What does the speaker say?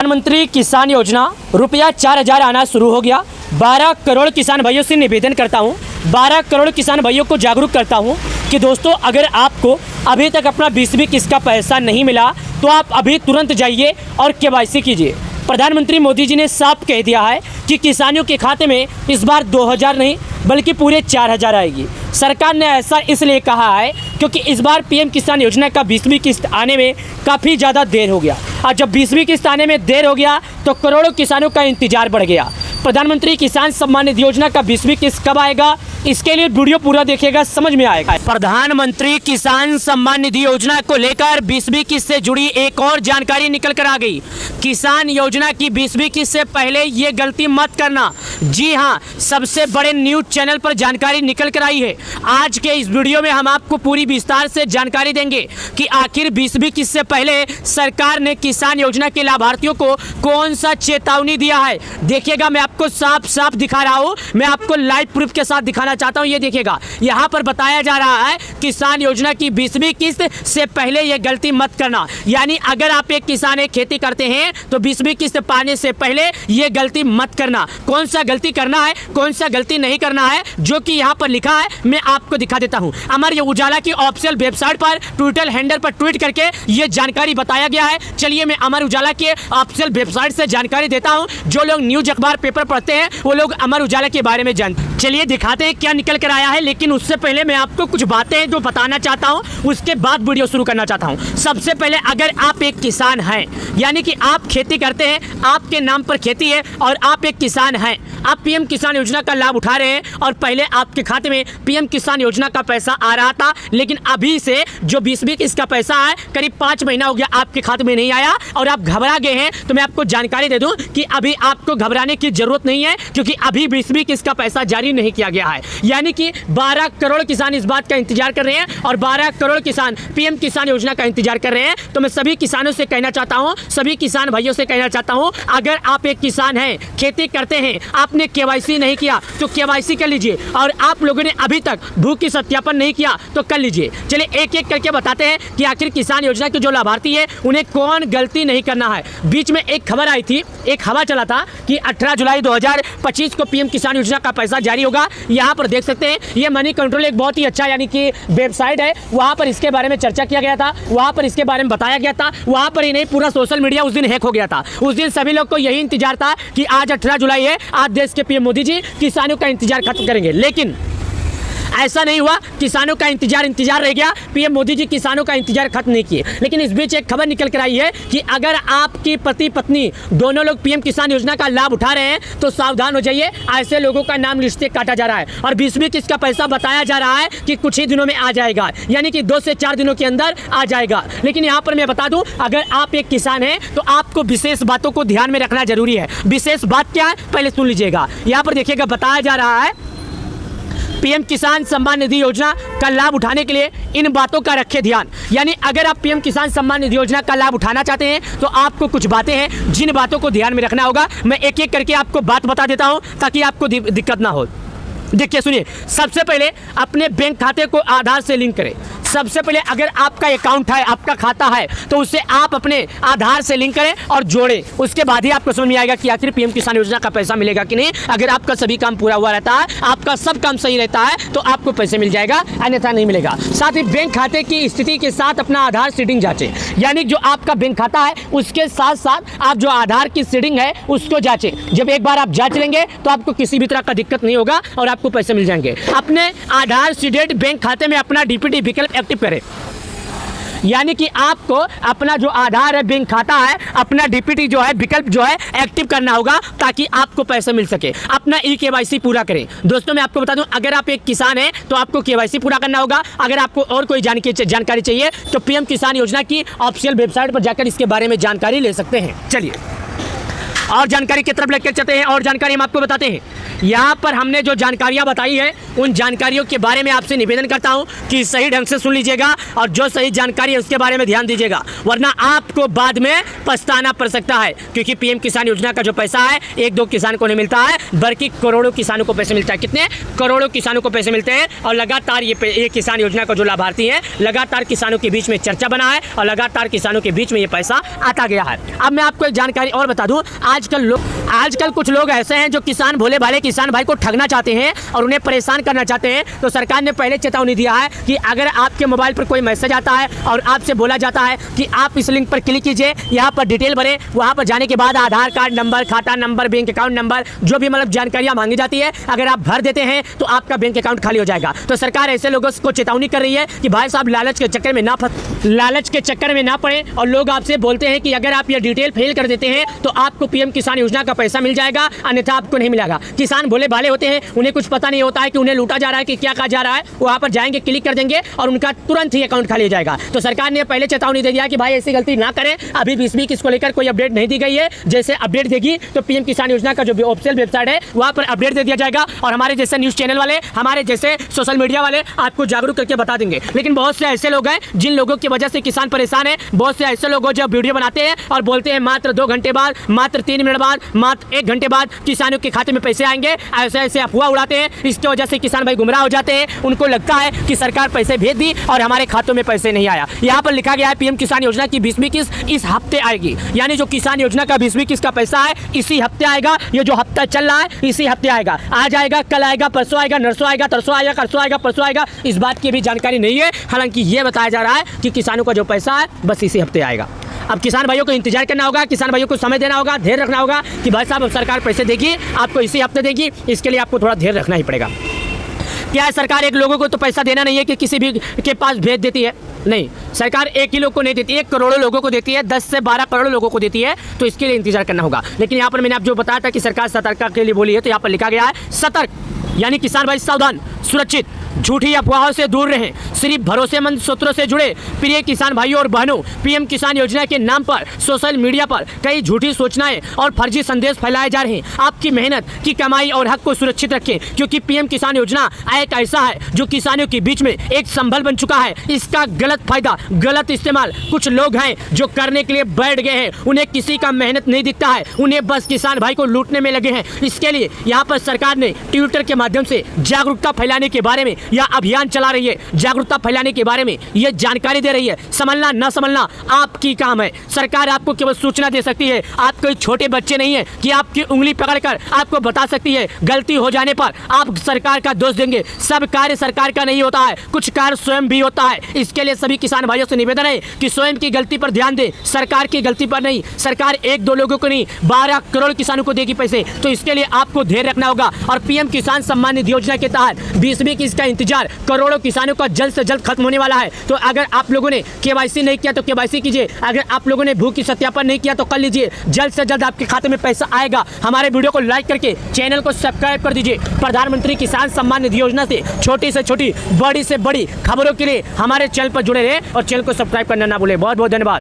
प्रधानमंत्री किसान योजना रुपया 4,000 आना शुरू हो गया। 12 करोड़ किसान भाइयों से निवेदन करता हूं, 12 करोड़ किसान भाइयों को जागरूक करता हूं कि दोस्तों अगर आपको अभी तक अपना 20वीं किस्त का पैसा नहीं मिला तो आप अभी तुरंत जाइए और केवाईसी कीजिए। प्रधानमंत्री मोदी जी ने साफ कह दिया है कि किसानों के खाते में इस बार 2,000 नहीं बल्कि पूरे 4,000 आएगी। सरकार ने ऐसा इसलिए कहा है क्योंकि इस बार पीएम किसान योजना का 20वीं किस्त आने में काफ़ी ज़्यादा देर हो गया और जब 20वीं किस्त आने में देर हो गया तो करोड़ों किसानों का इंतजार बढ़ गया। प्रधानमंत्री किसान सम्मान निधि योजना का 20वीं किस्त कब आएगा, इसके लिए वीडियो पूरा देखिएगा, समझ में आएगा। प्रधानमंत्री किसान सम्मान निधि योजना को लेकर 20वीं किस्त से जुड़ी एक और जानकारी निकल कर आ गई। किसान योजना की 20वीं किस्त से पहले ये गलती मत करना। जी हाँ, सबसे बड़े न्यूज चैनल पर जानकारी निकल कर आई है। आज के इस वीडियो में हम आपको पूरी विस्तार से जानकारी देंगे कि आखिर 20वीं किस्त से पहले सरकार ने किसान योजना के लाभार्थियों को कौन सा चेतावनी दिया है। देखिएगा, मैं आपको साफ साफ दिखा रहा हूँ, मैं आपको लाइव प्रूफ के साथ दिखाना चाहता हूँ। ये देखिएगा, यहाँ पर बताया जा रहा है किसान योजना की 20वीं किस्त से पहले ये गलती मत करना। यानी अगर आप एक किसान एक खेती करते हैं तो 20वीं किस्त पाने से पहले ये गलती मत करना। कौन सा गलती करना है, कौन सा गलती नहीं करना है, जो कि यहाँ पर लिखा है मैं आपको दिखा देता हूँ। अमर उजाला की ऑफिशियल वेबसाइट पर ट्विटर हैंडल पर ट्वीट करके ये जानकारी बताया गया है। चलिए मैं अमर उजाला के ऑफिशियल वेबसाइट से जानकारी देता हूँ। जो लोग न्यूज अखबार पेपर पढ़ते हैं वो लोग अमर उजाला के बारे में जानते हैं। चलिए दिखाते हैं क्या निकल कर आया है, लेकिन उससे पहले मैं आपको कुछ बातें जो बताना चाहता हूँ, उसके बाद वीडियो शुरू करना चाहता हूँ। सबसे पहले अगर आप एक किसान हैं, यानी कि आप खेती करते हैं, आपके नाम पर खेती है और आप एक किसान हैं, आप पीएम किसान योजना का लाभ उठा रहे हैं और पहले आपके खाते में पीएम किसान योजना का पैसा आ रहा था, लेकिन अभी से जो 20वीं किस्त का पैसा है करीब 5 महीना हो गया आपके खाते में नहीं आया और आप घबरा गए हैं, तो मैं आपको जानकारी दे दूं कि अभी आपको घबराने की जरूरत नहीं है, क्योंकि अभी 20वीं किस्त का पैसा जारी नहीं किया गया है। यानी कि 12 करोड़ किसान इस बात का इंतजार कर रहे हैं और 12 करोड़ किसान पीएम किसान योजना का इंतजार कर रहे हैं। तो मैं सभी किसानों से कहना चाहता हूं, सभी किसान भाइयों से कहना चाहता हूं, अगर आप एक किसान हैं, खेती करते हैं, आपने केवाईसी नहीं किया तो केवाईसी कर लीजिए और आप लोगों ने अभी तक भू की सत्यापन नहीं किया तो कर लीजिए। चलिए एक एक करके बताते हैं कि आखिर किसान योजना के जो लाभार्थी है उन्हें कौन गलती नहीं करना है। बीच में एक खबर आई थी, एक हवा चला था कि 18 जुलाई 2025 को पीएम किसान योजना का पैसा जारी होगा। यहाँ पर देख सकते हैं ये मनी कंट्रोल एक बहुत ही अच्छा यानी कि वेबसाइट है, वहाँ पर इसके बारे में चर्चा किया गया था, वहाँ पर इसके बारे में बताया गया था। वहाँ पर ही नहीं, पूरा सोशल मीडिया उस दिन हैक हो गया था। उस दिन सभी लोग को यही इंतजार था कि आज 18 जुलाई है, आज देश के पीएम मोदी जी किसानों का इंतजार खत्म करेंगे, लेकिन ऐसा नहीं हुआ। किसानों का इंतजार रह गया, पीएम मोदी जी किसानों का इंतजार खत्म नहीं किए। लेकिन इस बीच एक खबर निकल कर आई है कि अगर आपकी पति पत्नी दोनों लोग पीएम किसान योजना का लाभ उठा रहे हैं तो सावधान हो जाइए, ऐसे लोगों का नाम लिस्ट से काटा जा रहा है और 20वीं किस्त का पैसा बताया जा रहा है कि कुछ ही दिनों में आ जाएगा, यानी कि 2 से 4 दिनों के अंदर आ जाएगा। लेकिन यहाँ पर मैं बता दूं, अगर आप एक किसान हैं तो आपको विशेष बातों को ध्यान में रखना जरूरी है। विशेष बात क्या है, पहले सुन लीजिएगा। यहाँ पर देखिएगा, बताया जा रहा है पीएम किसान सम्मान निधि योजना का लाभ उठाने के लिए इन बातों का रखें ध्यान। यानी अगर आप पीएम किसान सम्मान निधि योजना का लाभ उठाना चाहते हैं तो आपको कुछ बातें हैं जिन बातों को ध्यान में रखना होगा। मैं एक एक करके आपको बात बता देता हूं ताकि आपको दिक्कत ना हो। देखिए सुनिए, सबसे पहले अपने बैंक खाते को आधार से लिंक करें। सबसे पहले अगर आपका अकाउंट है, आपका खाता है, तो उसे आप अपने आधार से लिंक करें और जोड़ें। उसके बाद ही आपको समझ में आएगा कि आखिर पीएम किसान योजना का पैसा मिलेगा कि नहीं। अगर आपका सभी काम पूरा हुआ रहता है, आपका सब काम सही रहता है, तो आपको पैसे मिल जाएगा, अन्यथा नहीं मिलेगा। साथ ही बैंक खाते की स्थिति के साथ अपना आधार सीडिंग जांचें। यानी जो आपका बैंक खाता है उसके साथ साथ आप जो आधार की सीडिंग है उसको जांचें। जब एक बार आप जांच लेंगे तो आपको किसी भी तरह का दिक्कत नहीं होगा और आपको पैसे मिल जाएंगे। अपने आधार सीडेड बैंक खाते में अपना डीपीटी विकल्प एक्टिव करें। यानी कि आपको अपना जो आधार है, बैंक खाता है, अपना डीपीटी जो है विकल्प जो है एक्टिव करना होगा ताकि आपको पैसे मिल सके। अपना केवाईसी पूरा करें। दोस्तों मैं आपको बता दूं, अगर आप एक किसान हैं तो आपको केवाईसी पूरा करना होगा। अगर आपको और कोई जानकारी चाहिए तो पीएम किसान योजना की ऑफिशियल वेबसाइट पर जाकर इसके बारे में जानकारी ले सकते हैं। चलिए और जानकारी की तरफ लेकर चलते हैं और जानकारी हम आपको बताते हैं यहाँ पर हमने जो जानकारियाँ बताई है उन जानकारियों के बारे में आपसे निवेदन करता हूँ कि सही ढंग से सुन लीजिएगा और जो सही जानकारी है उसके बारे में ध्यान दीजिएगा, वरना आपको बाद में पछताना पड़ सकता है। क्योंकि पीएम किसान योजना का जो पैसा है एक दो किसान को नहीं मिलता है, बल्कि करोड़ों किसानों को पैसे मिलता है। कितने करोड़ों किसानों को पैसे मिलते हैं। और लगातार ये किसान योजना का जो लाभार्थी है लगातार किसानों के बीच में चर्चा बना है और लगातार किसानों के बीच में ये पैसा आता गया है। अब मैं आपको एक जानकारी और बता दूं, आजकल कुछ लोग ऐसे हैं जो किसान भोले भाले किसान भाई को ठगना चाहते हैं और उन्हें परेशान करना चाहते हैं। तो सरकार ने पहले चेतावनी दिया है कि अगर आपके मोबाइल पर कोई मैसेज आता है और आपसे बोला जाता है कि आप इस लिंक पर क्लिक कीजिए, यहाँ पर डिटेल भरें, वहाँ पर जाने के बाद आधार कार्ड नंबर, खाता नंबर, बैंक अकाउंट नंबर, जो भी मतलब जानकारियाँ मांगी जाती है, अगर आप भर देते हैं तो आपका बैंक अकाउंट खाली हो जाएगा। तो सरकार ऐसे लोगों को चेतावनी कर रही है कि भाई साहब लालच के चक्कर में ना पड़े। और लोग आपसे बोलते हैं कि अगर आप ये डिटेल फिल कर देते हैं तो आपको पीएम किसान योजना का पैसा मिल जाएगा, अन्यथा आपको नहीं मिलेगा। किसान भोले भाले होते हैं, उन्हें कुछ पता नहीं होता है कि उन्हें लूटा जा रहा है कि क्या कहा जा रहा है। वहाँ पर जाएंगे, क्लिक कर देंगे और उनका तुरंत ही अकाउंट खाली हो जाएगा। तो सरकार ने पहले चेतावनी दे दिया कि भाई ऐसी गलती ना करें। अभी 20 इसको लेकर कोई अपडेट नहीं दी गई है। जैसे अपडेट देगी तो पीएम किसान योजना का जो भी ऑफिशियल वेबसाइट है वहाँ पर अपडेट दे दिया जाएगा और हमारे जैसे न्यूज़ चैनल वाले, हमारे जैसे सोशल मीडिया वाले आपको जागरूक करके बता देंगे। लेकिन बहुत से ऐसे लोग हैं जिन लोगों की वजह से किसान परेशान है। बहुत से ऐसे लोग जो वीडियो बनाते हैं और बोलते हैं मात्र 2 घंटे बाद, मात्र 3 मिनट बाद, मात्र 1 घंटे बाद किसानों के खाते में पैसे आएंगे। ऐसे अफवाह उड़ाते हैं। इसकी वजह से किसान भाई गुमराह हो जाते हैं। उनको लगता है कि सरकार पैसे भेज दी और हमारे खातों में पैसे नहीं आया। यहाँ पर लिखा गया है पीएम किसान योजना की 20वीं किस्त इस हफ्ते आएगी। यानी जो किसान योजना का 20वीं किस्त का पैसा है इसी हफ्ते आएगा। ये जो हफ्ता चल रहा है इसी हफ्ते आएगा। आज आएगा, कल आएगा, परसों आएगा, नरसों आएगा, तरसों आएगा, परसों आएगा, परसों आएगा, इस बात की भी जानकारी नहीं है। हालांकि ये बताया जा रहा है कि किसानों का जो पैसा है बस इसी हफ्ते आएगा। अब किसान भाइयों को इंतजार करना होगा, किसान भाइयों को समय देना होगा, धैर्य रखना होगा कि भाई साहब अब सरकार पैसे देगी, आपको इसी हफ्ते देगी। इसके लिए आपको थोड़ा धैर्य रखना ही पड़ेगा। क्या है, सरकार एक लोगों को तो पैसा देना नहीं है कि किसी भी के पास भेज देती है। नहीं, सरकार एक ही लोग को नहीं देती, 1 करोड़ लोगों को देती है, 10 से 12 करोड़ लोगों को देती है। तो इसके लिए इंतजार करना होगा। लेकिन यहाँ पर मैंने आप जो बताया था कि सरकार सतर्कता के लिए बोली है, तो यहाँ पर लिखा गया है सतर्क, यानी किसान भाई सावधान, सुरक्षित, झूठी अफवाहों से दूर रहें, सिर्फ भरोसेमंद सूत्रों से जुड़े। प्रिय किसान भाइयों और बहनों, पीएम किसान योजना के नाम पर सोशल मीडिया पर कई झूठी सूचनाएं और फर्जी संदेश फैलाए जा रहे हैं। आपकी मेहनत की कमाई और हक को सुरक्षित रखें, क्योंकि पीएम किसान योजना एक ऐसा है जो किसानों के बीच में एक संबल बन चुका है। इसका गलत फायदा, गलत इस्तेमाल कुछ लोग हैं जो करने के लिए बैठ गए हैं। उन्हें किसी का मेहनत नहीं दिखता है, उन्हें बस किसान भाई को लूटने में लगे हैं। इसके लिए यहाँ पर सरकार ने ट्विटर के माध्यम से जागरूकता फैलाने के बारे में यह अभियान चला रही है। जागरूकता फैलाने के बारे में यह जानकारी दे रही है। समझना न समझना आपकी काम है। सरकार आपको केवल सूचना दे सकती है। आप कोई छोटे बच्चे नहीं है कि आपकी उंगली पकड़कर आपको बता सकती है। गलती हो जाने पर आप सरकार का दोष देंगे। सब कार्य सरकार का नहीं होता है, कुछ कार्य स्वयं भी होता है। इसके लिए सभी किसान भाइयों से निवेदन है कि स्वयं की गलती पर ध्यान दें, सरकार की गलती पर नहीं। सरकार 1-2 लोगों को नहीं, 12 करोड़ किसानों को देगी पैसे। तो इसके लिए आपको धैर्य रखना होगा। और पीएम किसान सम्मान निधि योजना के तहत 20वीं किस्त का इंतजार करोड़ों किसानों का जल्द से जल्द खत्म होने वाला है। तो अगर आप लोगों ने केवाईसी नहीं किया तो केवाईसी कीजिए। अगर आप लोगों ने भू की सत्यापन नहीं किया तो कर लीजिए। जल्द से जल्द आपके खाते में पैसा आएगा। हमारे वीडियो को लाइक करके चैनल को सब्सक्राइब कर दीजिए। प्रधानमंत्री किसान सम्मान निधि योजना से छोटी से छोटी, बड़ी से बड़ी खबरों के लिए हमारे चैनल पर जुड़े रहे और चैनल को सब्सक्राइब करना ना भूलें। बहुत बहुत धन्यवाद।